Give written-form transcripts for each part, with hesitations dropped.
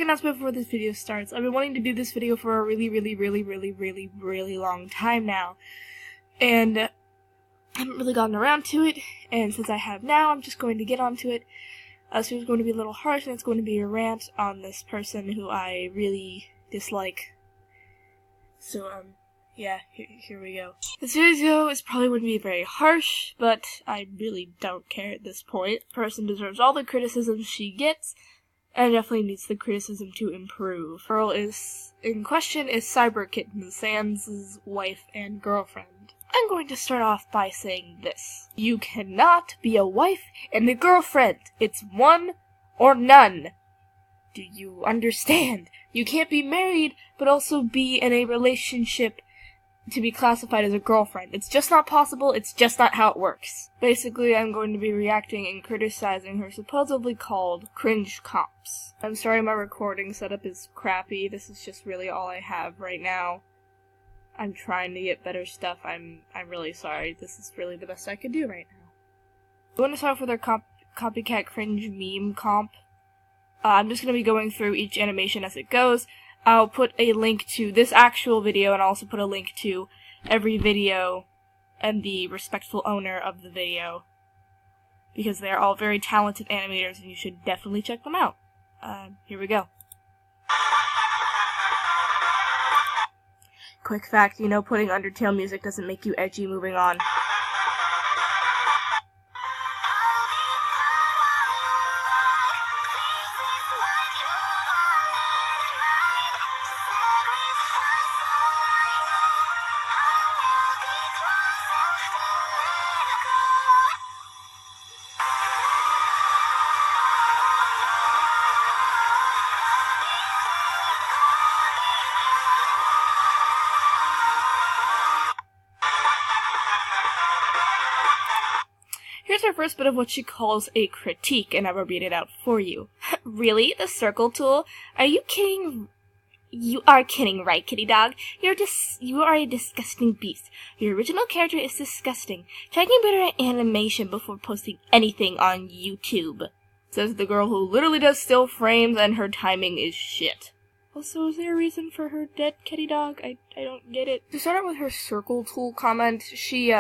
announcement before this video starts. I've been wanting to do this video for a really long time now. And I haven't really gotten around to it, and since I have now, I'm just going to get onto it. So it's going to be a little harsh, and it's going to be a rant on this person who I really dislike. So, yeah, here we go. This video is probably going to be very harsh, but I really don't care at this point. The person deserves all the criticism she gets, and definitely needs the criticism to improve. Girl is in question is Cyber Kitten, Sans' wife and girlfriend. I'm going to start off by saying this. You cannot be a wife and a girlfriend. It's one or none. Do you understand? You can't be married, but also be in a relationship to be classified as a girlfriend. It's just not possible, it's just not how it works. Basically, I'm going to be reacting and criticizing her supposedly called cringe comps. I'm sorry my recording setup is crappy, this is just really all I have right now. I'm trying to get better stuff, I'm really sorry, this is really the best I could do right now. I want to start off with our CopyCat cringe meme comp. I'm just going to be going through each animation as it goes. I'll put a link to this actual video, and I'll also put a link to every video and the respectful owner of the video, because they're all very talented animators, and you should definitely check them out. Here we go. Quick fact, you know putting Undertale music doesn't make you edgy. Moving on. Here's her first bit of what she calls a critique, and I will read it out for you. Really? The circle tool? Are you kidding? You are kidding, right, kitty dog? You are a disgusting beast. Your original character is disgusting. Try getting better at animation before posting anything on YouTube. Says the girl who literally does still frames and her timing is shit. Also, is there a reason for her dead kitty dog? I don't get it. To start out with her circle tool comment, she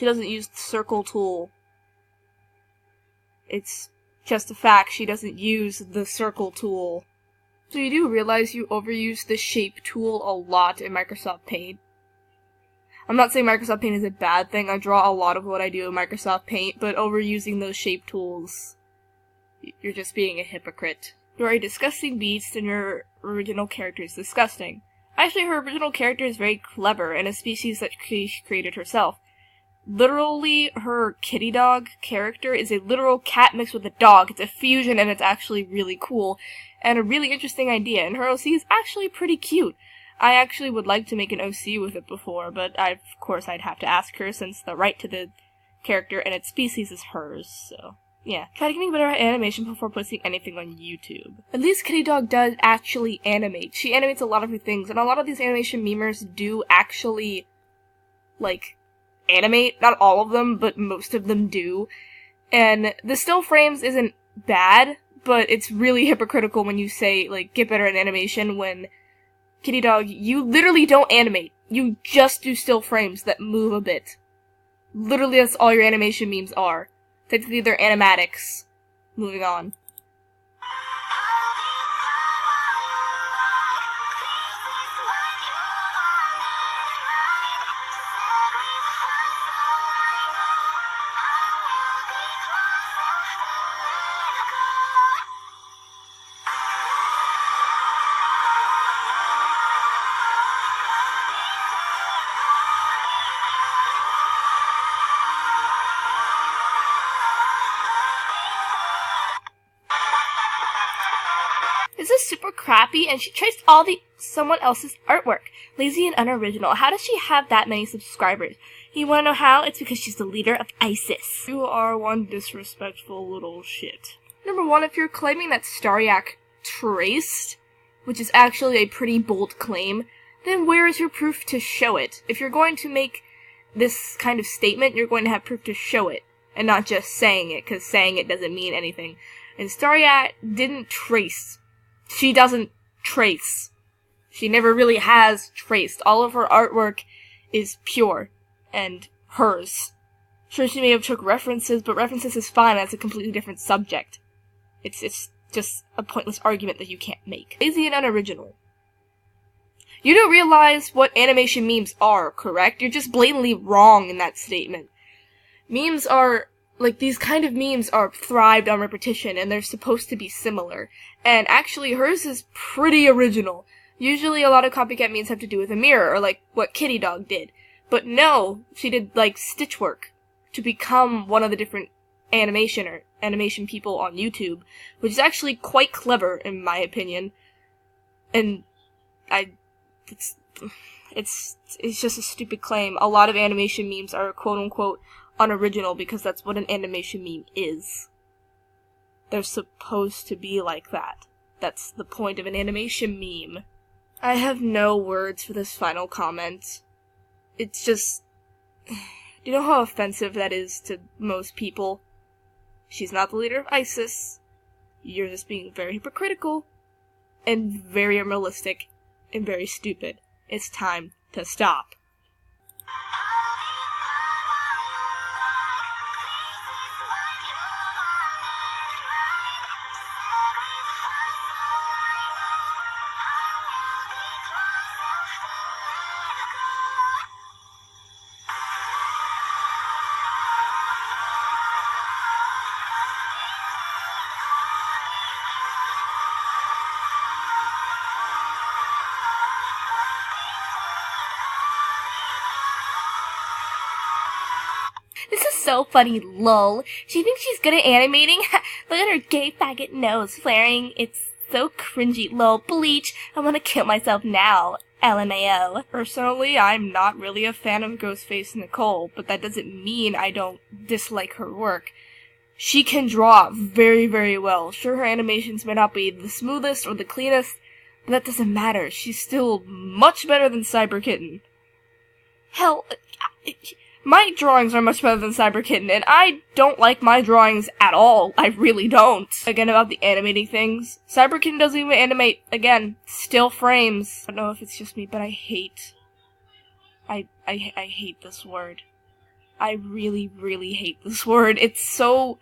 doesn't use the circle tool. It's just a fact, she doesn't use the circle tool. So you do realize you overuse the shape tool a lot in Microsoft Paint. I'm not saying Microsoft Paint is a bad thing, I draw a lot of what I do in Microsoft Paint, but overusing those shape tools, you're just being a hypocrite. You're a disgusting beast and your original character is disgusting. Actually, her original character is very clever and a species that she created herself. Literally, her kitty dog character is a literal cat mixed with a dog. It's a fusion and it's actually really cool and a really interesting idea, and her OC is actually pretty cute. I actually would like to make an OC with it before, but of course I'd have to ask her since the right to the character and its species is hers, so yeah. Try to get me better at animation before posting anything on YouTube. At least Kitty Dog does actually animate. She animates a lot of her things, and a lot of these animation memers do actually, like, animate. Not all of them, but most of them do. And the still frames isn't bad, but it's really hypocritical when you say, like, get better at animation when, Kitty Dog, you literally don't animate. You just do still frames that move a bit. Literally, that's all your animation memes are. Technically, they're animatics. Moving on. This is super crappy, and she traced all someone else's artwork. Lazy and unoriginal. How does she have that many subscribers? You wanna know how? It's because she's the leader of ISIS. You are one disrespectful little shit. Number one, if you're claiming that Staryak traced, which is actually a pretty bold claim, then where is your proof to show it? If you're going to make this kind of statement, you're going to have proof to show it, and not just saying it, because saying it doesn't mean anything. And Staryak didn't trace she doesn't trace. She never really has traced. All of her artwork is pure and hers. Sure, she may have took references, but references is fine. That's a completely different subject. It's just a pointless argument that you can't make. Lazy and unoriginal. You don't realize what animation memes are, correct? You're just blatantly wrong in that statement. Memes are, like, these kind of memes are thrived on repetition, and they're supposed to be similar. And actually, hers is pretty original. Usually a lot of copycat memes have to do with a mirror, or like what Kitty Dog did. But no, she did, like, stitch work to become one of the different animation people on YouTube, which is actually quite clever, in my opinion. And it's just a stupid claim. A lot of animation memes are quote-unquote unoriginal because that's what an animation meme is. They're supposed to be like that. That's the point of an animation meme. I have no words for this final comment. It's just... Do you know how offensive that is to most people? She's not the leader of ISIS. You're just being very hypocritical, and very unrealistic, and very stupid. It's time to stop. This is so funny, lol. She thinks she's good at animating? Look at her gay faggot nose flaring. It's so cringy, lol. Bleach. I wanna kill myself now. LMAO. Personally, I'm not really a fan of Ghostface Nicole, but that doesn't mean I don't dislike her work. She can draw very, very well. Sure, her animations may not be the smoothest or the cleanest, but that doesn't matter. She's still much better than Kitten. Hell, my drawings are much better than Kitten, and I don't like my drawings at all. I really don't. Again, about the animating things. Kitten doesn't even animate. Again, still frames. I don't know if it's just me, but I hate this word. I really, really hate this word. It's so...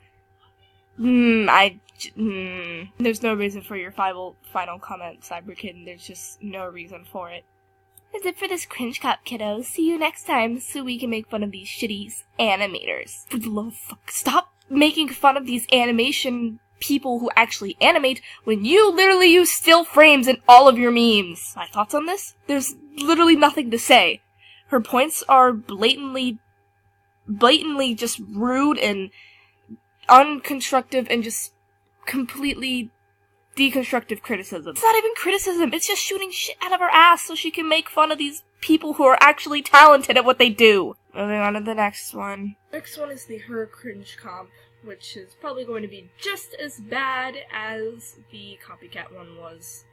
There's no reason for your final comment, Kitten. There's just no reason for it. That's it for this cringe cop, kiddos. See you next time so we can make fun of these shitty animators. For the love of fuck, stop making fun of these animation people who actually animate when you literally use still frames in all of your memes. My thoughts on this? There's literally nothing to say. Her points are blatantly just rude and unconstructive and just completely deconstructive criticism. It's not even criticism, it's just shooting shit out of her ass so she can make fun of these people who are actually talented at what they do. Moving on to the next one. Next one is the Her Cringe comp, which is probably going to be just as bad as the CopyCat one was.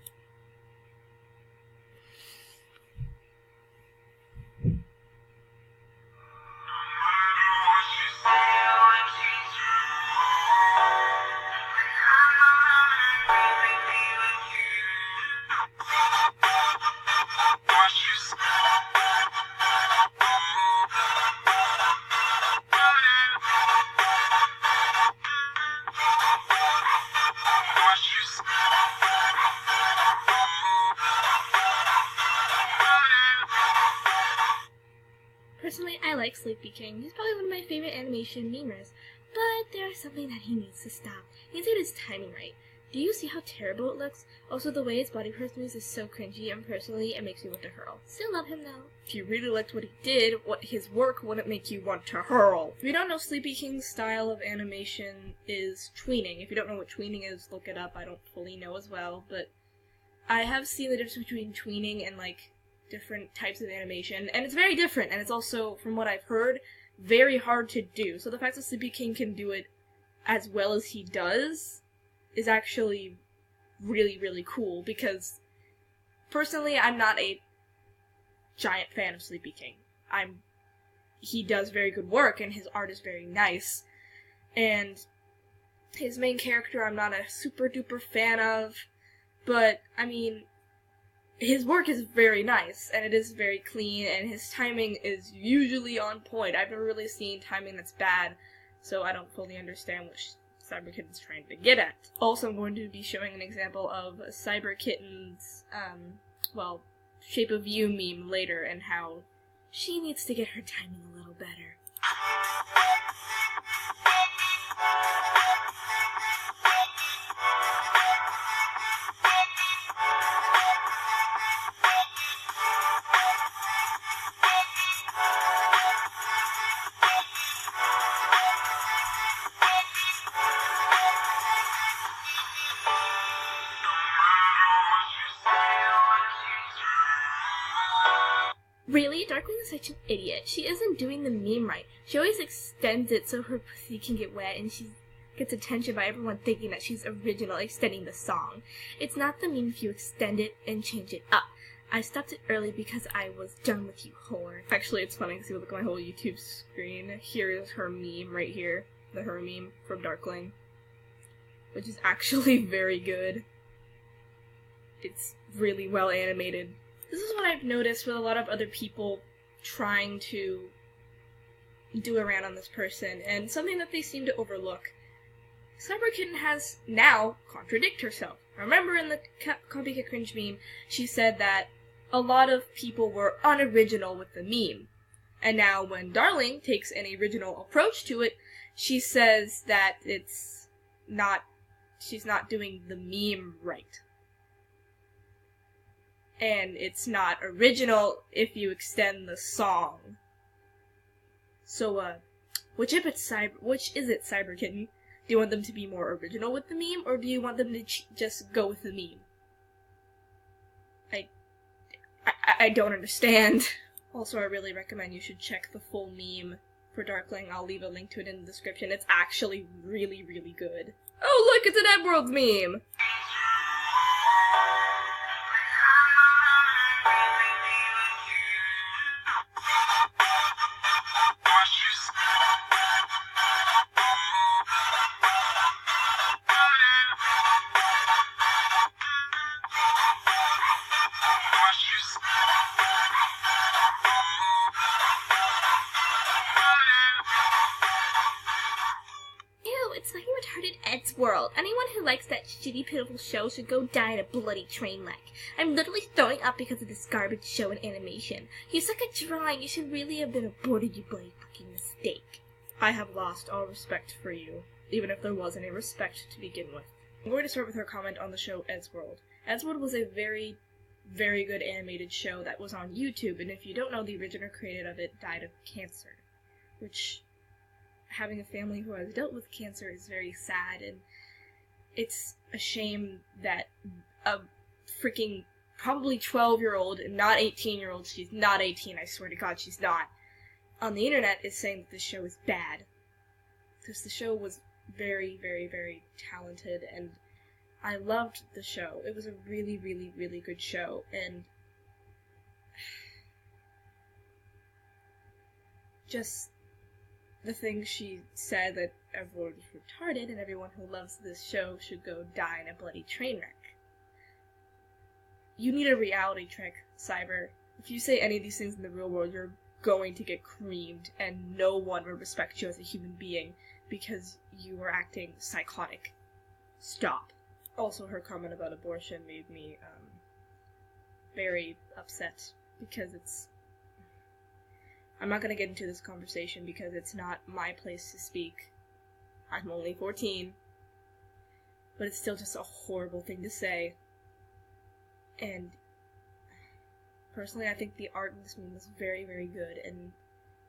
Personally, I like Sleepy King. He's probably one of my favorite animation memers, but there is something that he needs to stop. He needs to get his timing right. Do you see how terrible it looks? Also, the way his body pose moves is so cringy, and personally, it makes me want to hurl. Still love him though. If you really liked what he did, his work wouldn't make you want to hurl. If you don't know, Sleepy King's style of animation is tweening. If you don't know what tweening is, look it up. I don't fully know as well, but I have seen the difference between tweening and, like, different types of animation, and it's very different, and it's also, from what I've heard, very hard to do. So the fact that Sleepy King can do it as well as he does is actually really, really cool, because personally, I'm not a giant fan of Sleepy King. He does very good work, and his art is very nice, and his main character I'm not a super duper fan of, But, I mean, his work is very nice, and it is very clean, and his timing is usually on point. I've never really seen timing that's bad, so I don't fully understand what CyberKitten's trying to get at. Also, I'm going to be showing an example of CyberKitten's, well, Shape of You meme later, and how she needs to get her timing a little better. Really? Darkling is such an idiot. She isn't doing the meme right. She always extends it so her pussy can get wet, and she gets attention by everyone thinking that she's original, extending the song. It's not the meme if you extend it and change it up. I stopped it early because I was done with you, whore. Actually, it's funny because you look at my whole YouTube screen. Here is her meme right here. The her meme from Darkling. Which is actually very good. It's really well animated. This is what I've noticed with a lot of other people trying to do a rant on this person, and something that they seem to overlook. CyberKitten has now contradicted herself. Remember in the CopyCat Cringe meme, she said that a lot of people were unoriginal with the meme. And now when Darling takes an original approach to it, she says that she's not doing the meme right. And it's not original if you extend the song. So, which is it, CyberKitten? Do you want them to be more original with the meme, or do you want them to just go with the meme? I don't understand. Also, I really recommend you should check the full meme for Darkling. I'll leave a link to it in the description. It's actually really, really good. Oh look, it's an eddsworld meme! It's like a retarded eddsworld. Anyone who likes that shitty, pitiful show should go die in a bloody train wreck. I'm literally throwing up because of this garbage show and animation. You suck at drawing. You should really have been aborted, you bloody fucking mistake. I have lost all respect for you, even if there was any respect to begin with. I'm going to start with her comment on the show Eddsworld. Eddsworld was a very, very good animated show that was on YouTube, and if you don't know, the original creator of it died of cancer, which, having a family who has dealt with cancer is very sad, and it's a shame that a freaking probably 12-year-old and not 18-year-old, she's not 18, I swear to God she's not, on the internet is saying that this show is bad. Because the show was very, very, very talented, and I loved the show. It was a really, really, really good show, and just the thing she said that everyone was retarded and everyone who loves this show should go die in a bloody train wreck. You need a reality check, Cyber. If you say any of these things in the real world, you're going to get creamed, and no one will respect you as a human being because you are acting psychotic. Stop. Also, her comment about abortion made me very upset because I'm not going to get into this conversation because it's not my place to speak. I'm only 14. But it's still just a horrible thing to say. And personally, I think the art in this meme was very, very good and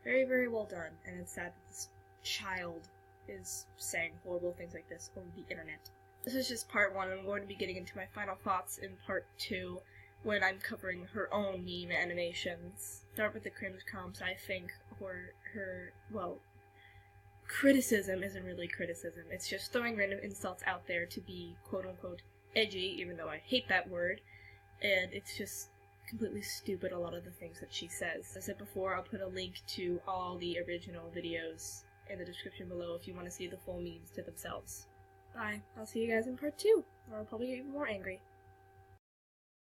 very, very well done. And it's sad that this child is saying horrible things like this over the internet. This is just part 1. I'm going to be getting into my final thoughts in part 2. When I'm covering her own meme animations. Start with the cringe comps, I think, or her, well, criticism isn't really criticism. It's just throwing random insults out there to be quote-unquote edgy, even though I hate that word, and it's just completely stupid, a lot of the things that she says. As I said before, I'll put a link to all the original videos in the description below if you want to see the full memes to themselves. Bye. I'll see you guys in part 2, or I'll probably get even more angry.